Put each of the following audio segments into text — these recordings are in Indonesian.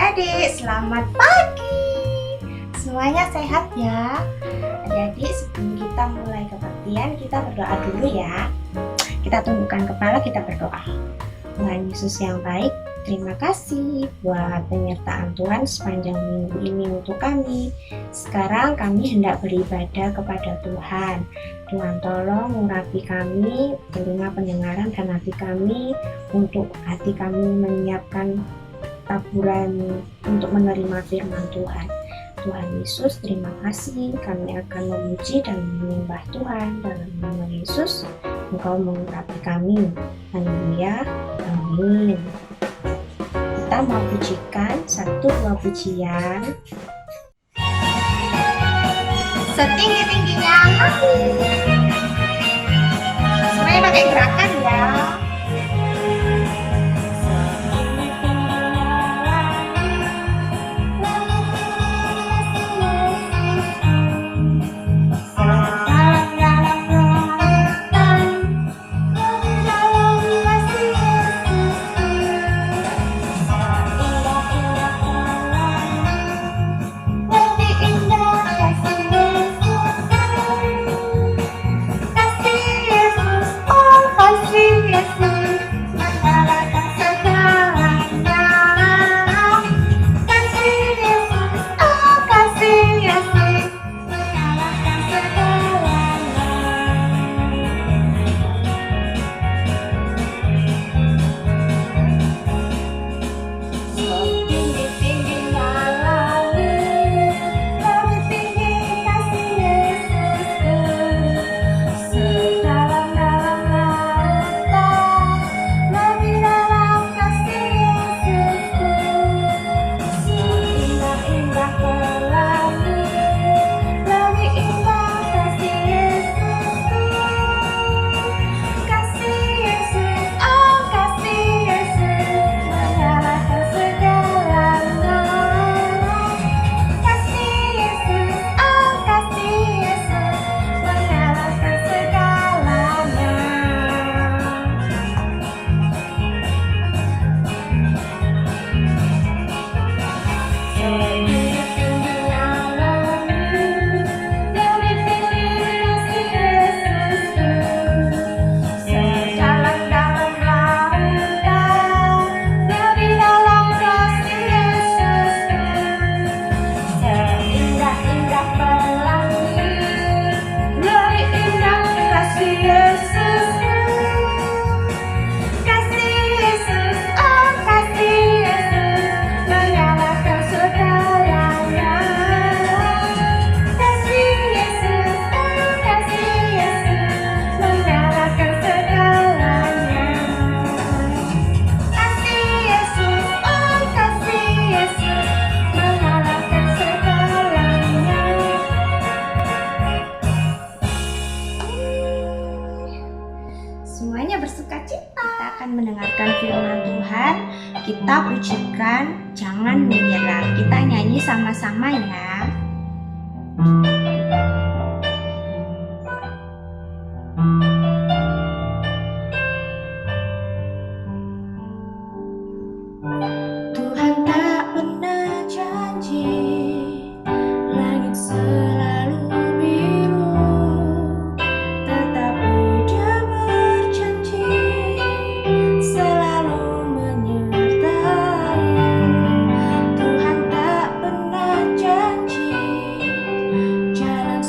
Adik-adik, selamat pagi. Semuanya sehat ya. Adik-adik, sebelum kita mulai kebaktian, kita berdoa dulu ya. Kita tundukkan kepala, kita berdoa. Tuhan Yesus yang baik, terima kasih buat penyertaan Tuhan sepanjang minggu ini untuk kami. Sekarang kami hendak beribadah kepada Tuhan. Tuhan tolong urapi kami, telinga pendengaran dan hati kami, untuk hati kami menyiapkan taburan untuk menerima firman Tuhan. Tuhan Yesus, terima kasih. Kami akan memuji dan menyembah Tuhan dalam nama Yesus. Engkau mengurapi kami. Haleluya. Amin. Kita mau pujikan 1-2 pujian. Setinggi-tingginya hati. Semuanya pakai gerakan ya. Semuanya bersukacita. Kita akan mendengarkan firman Tuhan. Kita pujikan, jangan menyerah. Kita nyanyi sama-sama ya. Tuhan tak pernah janji langit selalu biru, tetapi Dia berjanji selalu menyertai. Tuhan tak pernah janji jalan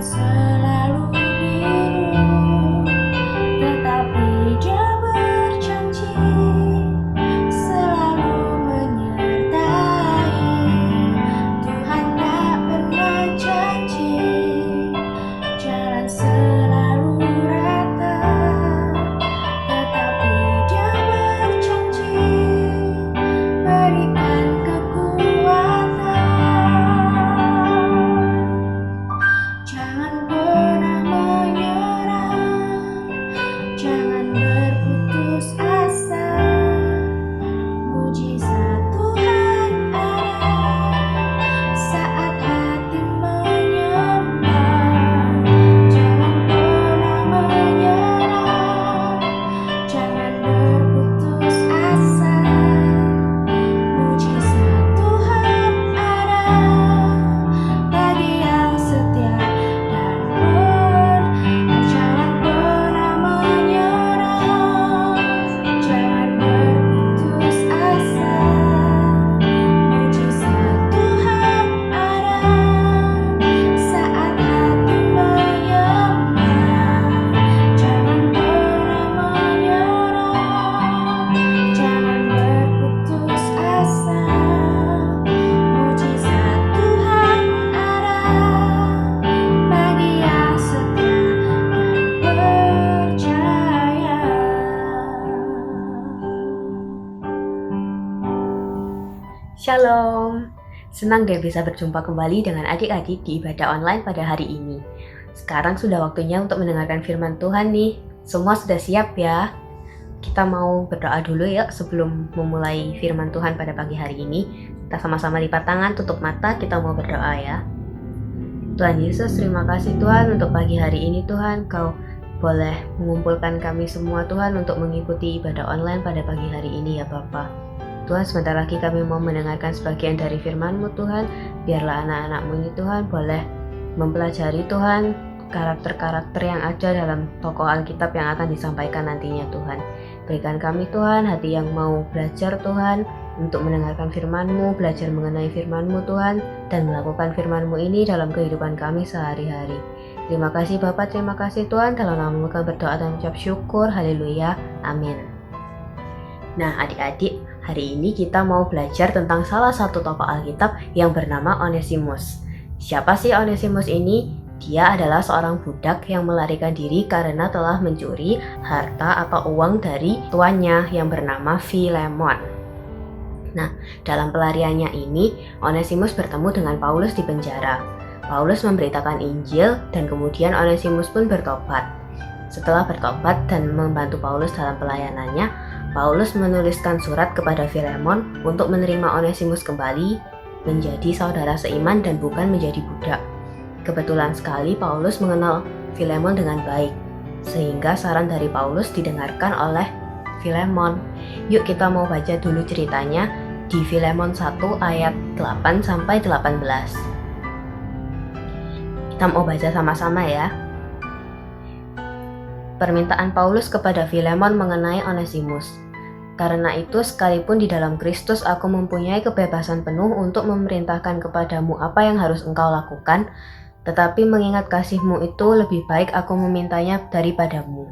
selalu biru, tetapi Dia berjanji selalu menyertai. Tuhan tak pernah janji jalan selalu rata, tetapi Dia berjanji berikan kekuatan. Jangan pernah menyerah, jangan berputus asa. Mujizat Tuhan ada saat hati menyembah. Jangan pernah menyerah, jangan berputus asa. Mujizat Tuhan ada bagi yang setia dan jangan pernah menyerah, jangan berputus asa. Mujizat Tuhan ada saat hati menyembah. Jangan pernah menyerah, jangan berputus asa. Mujizat Tuhan ada bagi yang setia dan percaya. Shalom, senang deh bisa berjumpa kembali dengan adik-adik di ibadah online pada hari ini. Sekarang sudah waktunya untuk mendengarkan firman Tuhan nih. Semua sudah siap ya? Kita mau berdoa dulu ya sebelum memulai firman Tuhan pada pagi hari ini. Kita sama-sama lipat tangan, tutup mata, kita mau berdoa ya. Tuhan Yesus, terima kasih Tuhan untuk pagi hari ini Tuhan. Kau boleh mengumpulkan kami semua Tuhan untuk mengikuti ibadah online pada pagi hari ini ya Bapa. Tuhan, sebentar lagi kami mau mendengarkan sebagian dari firman-Mu Tuhan. Biarlah anak-anak-Mu ini Tuhan boleh mempelajari Tuhan karakter-karakter yang ada dalam tokoh Alkitab yang akan disampaikan nantinya Tuhan. Berikan kami Tuhan hati yang mau belajar Tuhan untuk mendengarkan firman-Mu, belajar mengenai firman-Mu Tuhan, dan melakukan firman-Mu ini dalam kehidupan kami sehari-hari. Terima kasih Bapa, terima kasih Tuhan. Dalam nama-Mu kami berdoa dan ucap syukur. Haleluya. Amin. Nah adik-adik, hari ini kita mau belajar tentang salah satu tokoh Alkitab yang bernama Onesimus. Siapa sih Onesimus ini? Dia adalah seorang budak yang melarikan diri karena telah mencuri harta atau uang dari tuannya yang bernama Filemon. Nah, dalam pelariannya ini, Onesimus bertemu dengan Paulus di penjara. Paulus memberitakan Injil dan kemudian Onesimus pun bertobat. Setelah bertobat dan membantu Paulus dalam pelayanannya, Paulus menuliskan surat kepada Filemon untuk menerima Onesimus kembali menjadi saudara seiman dan bukan menjadi budak. Kebetulan sekali Paulus mengenal Filemon dengan baik, sehingga saran dari Paulus didengarkan oleh Filemon. Yuk kita mau baca dulu ceritanya di Filemon 1 ayat 8-18. Kita mau baca sama-sama ya. Permintaan Paulus kepada Filemon mengenai Onesimus. Karena itu, sekalipun di dalam Kristus aku mempunyai kebebasan penuh untuk memerintahkan kepadamu apa yang harus engkau lakukan, tetapi mengingat kasih-Mu itu lebih baik aku memintanya daripadamu.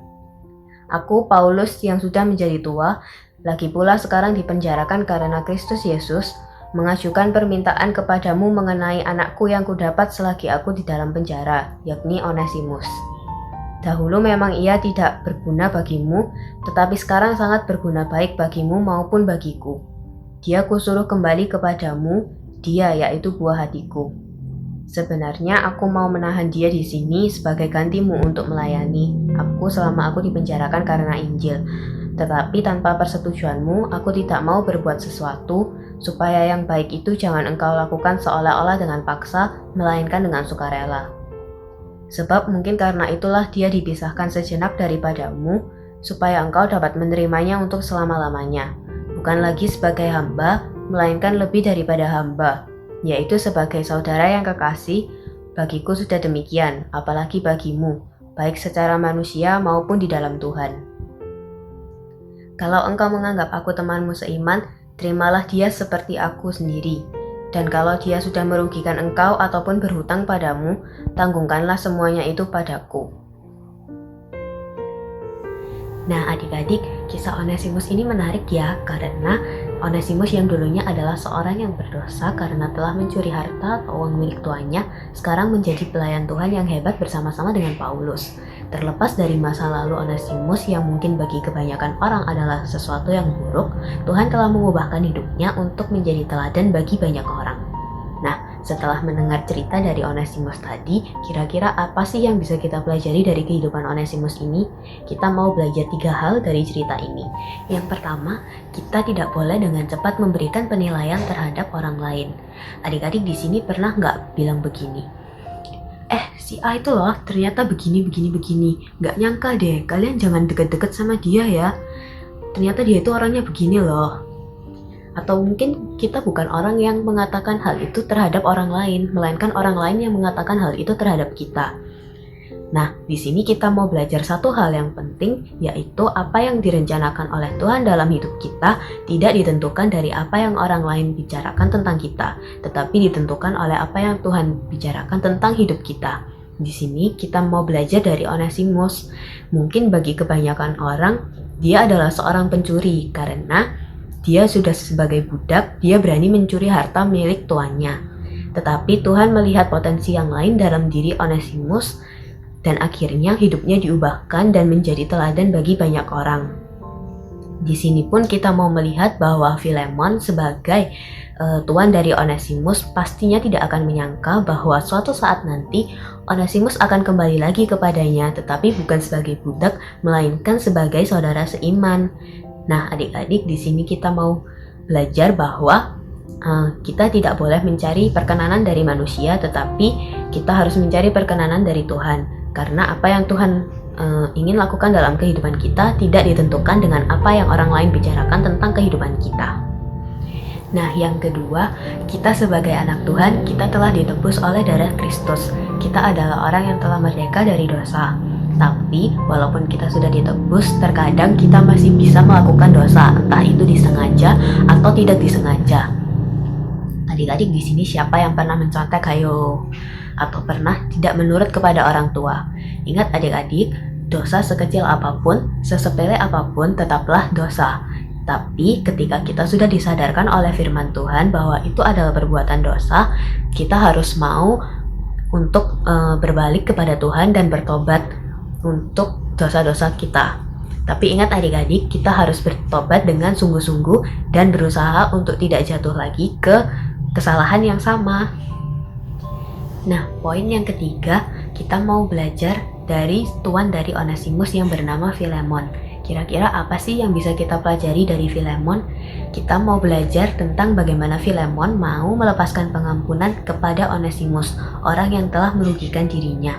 Aku, Paulus, yang sudah menjadi tua, lagi pula sekarang dipenjarakan karena Kristus Yesus, mengajukan permintaan kepadamu mengenai anakku yang kudapat selagi aku di dalam penjara, yakni Onesimus. Dahulu memang ia tidak berguna bagimu, tetapi sekarang sangat berguna baik bagimu maupun bagiku. Dia kusuruh kembali kepadamu, dia yaitu buah hatiku. Sebenarnya aku mau menahan dia di sini sebagai gantimu untuk melayani aku selama aku dipenjarakan karena Injil. Tetapi tanpa persetujuanmu, aku tidak mau berbuat sesuatu supaya yang baik itu jangan engkau lakukan seolah-olah dengan paksa, melainkan dengan sukarela. Sebab mungkin karena itulah dia dipisahkan sejenak daripadamu, supaya engkau dapat menerimanya untuk selama-lamanya, bukan lagi sebagai hamba, melainkan lebih daripada hamba, yaitu sebagai saudara yang kekasih. Bagiku sudah demikian, apalagi bagimu, baik secara manusia maupun di dalam Tuhan. Kalau engkau menganggap aku temanmu seiman, terimalah dia seperti aku sendiri. Dan kalau dia sudah merugikan engkau ataupun berhutang padamu, tanggungkanlah semuanya itu padaku. Nah adik-adik, kisah Onesimus ini menarik ya, karena Onesimus yang dulunya adalah seorang yang berdosa karena telah mencuri harta atau uang milik tuannya, sekarang menjadi pelayan Tuhan yang hebat bersama-sama dengan Paulus. Terlepas dari masa lalu Onesimus yang mungkin bagi kebanyakan orang adalah sesuatu yang buruk, Tuhan telah mengubahkan hidupnya untuk menjadi teladan bagi banyak orang. Nah, setelah mendengar cerita dari Onesimus tadi, kira-kira apa sih yang bisa kita pelajari dari kehidupan Onesimus ini? Kita mau belajar 3 hal dari cerita ini. Yang pertama, kita tidak boleh dengan cepat memberikan penilaian terhadap orang lain. Adik-adik di sini pernah nggak bilang begini? Si A itu loh ternyata begini. Nggak nyangka deh, kalian jangan deket-deket sama dia ya. Ternyata dia itu orangnya begini loh. Atau mungkin kita bukan orang yang mengatakan hal itu terhadap orang lain, melainkan orang lain yang mengatakan hal itu terhadap kita. Nah, di sini kita mau belajar satu hal yang penting, yaitu apa yang direncanakan oleh Tuhan dalam hidup kita tidak ditentukan dari apa yang orang lain bicarakan tentang kita, tetapi ditentukan oleh apa yang Tuhan bicarakan tentang hidup kita. Di sini kita mau belajar dari Onesimus. Mungkin bagi kebanyakan orang, dia adalah seorang pencuri karena dia sudah sebagai budak, dia berani mencuri harta milik tuannya. Tetapi Tuhan melihat potensi yang lain dalam diri Onesimus dan akhirnya hidupnya diubahkan dan menjadi teladan bagi banyak orang. Di sini pun kita mau melihat bahwa Filemon sebagai tuan dari Onesimus pastinya tidak akan menyangka bahwa suatu saat nanti Onesimus akan kembali lagi kepadanya, tetapi bukan sebagai budak, melainkan sebagai saudara seiman. Nah, adik-adik, di sini kita mau belajar bahwa kita tidak boleh mencari perkenanan dari manusia, tetapi kita harus mencari perkenanan dari Tuhan. Karena apa yang Tuhan ingin lakukan dalam kehidupan kita tidak ditentukan dengan apa yang orang lain bicarakan tentang kehidupan kita. Nah, yang kedua, kita sebagai anak Tuhan, kita telah ditebus oleh darah Kristus. Kita adalah orang yang telah merdeka dari dosa. Tapi walaupun kita sudah ditebus, terkadang kita masih bisa melakukan dosa, entah itu disengaja atau tidak disengaja. Adik-adik di sini siapa yang pernah mencontek, ayo? Atau pernah tidak menurut kepada orang tua? Ingat adik-adik, dosa sekecil apapun, sesepele apapun tetaplah dosa. Tapi ketika kita sudah disadarkan oleh firman Tuhan bahwa itu adalah perbuatan dosa, kita harus mau untuk berbalik kepada Tuhan dan bertobat untuk dosa-dosa kita. Tapi ingat adik-adik, kita harus bertobat dengan sungguh-sungguh dan berusaha untuk tidak jatuh lagi ke kesalahan yang sama. Nah, poin yang ketiga, kita mau belajar dari tuan dari Onesimus yang bernama Filemon. Kira-kira apa sih yang bisa kita pelajari dari Filemon? Kita mau belajar tentang bagaimana Filemon mau melepaskan pengampunan kepada Onesimus, orang yang telah merugikan dirinya.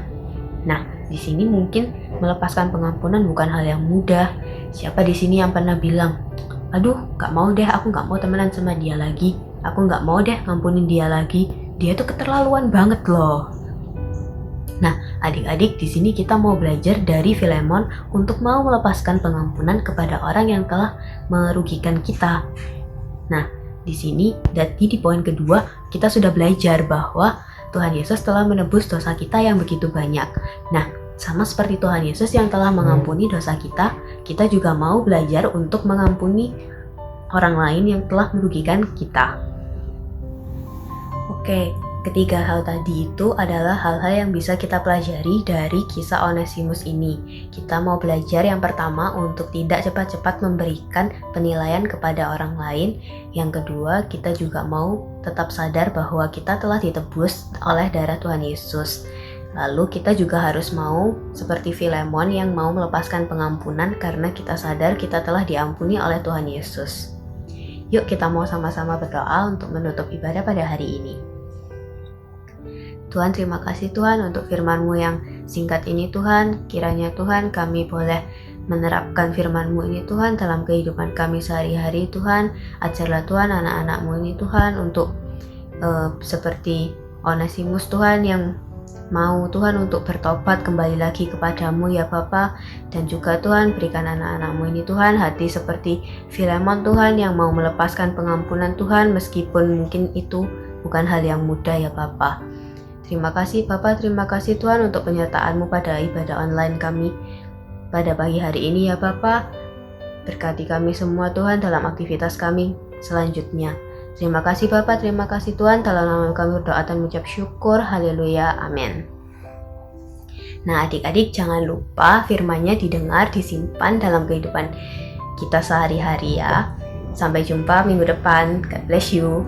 Nah, di sini mungkin melepaskan pengampunan bukan hal yang mudah. Siapa di sini yang pernah bilang, aduh, gak mau deh, aku gak mau temenan sama dia lagi. Aku gak mau deh ngampunin dia lagi. Dia tuh keterlaluan banget loh. Nah, adik-adik, di sini kita mau belajar dari Filemon untuk mau melepaskan pengampunan kepada orang yang telah merugikan kita. Nah, di sini di poin kedua, kita sudah belajar bahwa Tuhan Yesus telah menebus dosa kita yang begitu banyak. Nah, sama seperti Tuhan Yesus yang telah mengampuni dosa kita, kita juga mau belajar untuk mengampuni orang lain yang telah merugikan kita. Oke, ketiga hal tadi itu adalah hal-hal yang bisa kita pelajari dari kisah Onesimus ini. Kita mau belajar yang pertama untuk tidak cepat-cepat memberikan penilaian kepada orang lain. Yang kedua, kita juga mau tetap sadar bahwa kita telah ditebus oleh darah Tuhan Yesus. Lalu kita juga harus mau seperti Filemon yang mau melepaskan pengampunan karena kita sadar kita telah diampuni oleh Tuhan Yesus. Yuk kita mau sama-sama berdoa untuk menutup ibadah pada hari ini. Tuhan, terima kasih Tuhan untuk firman-Mu yang singkat ini Tuhan. Kiranya Tuhan kami boleh menerapkan firman-Mu ini Tuhan dalam kehidupan kami sehari-hari Tuhan. Ajarlah Tuhan anak-anak-Mu ini Tuhan untuk seperti Onesimus Tuhan yang mau Tuhan untuk bertobat kembali lagi kepadamu ya Bapa. Dan juga Tuhan berikan anak-anak-Mu ini Tuhan hati seperti Filemon Tuhan yang mau melepaskan pengampunan Tuhan meskipun mungkin itu bukan hal yang mudah ya Bapa. Terima kasih Bapa, terima kasih Tuhan untuk penyertaan-Mu pada ibadah online kami pada pagi hari ini ya Bapa. Berkati kami semua Tuhan dalam aktivitas kami selanjutnya. Terima kasih Bapa, terima kasih Tuhan. Dalam nama kami berdoa dan mengucap syukur. Haleluya, amin. Nah adik-adik jangan lupa firman-Nya didengar, disimpan dalam kehidupan kita sehari-hari ya. Sampai jumpa minggu depan. God bless you.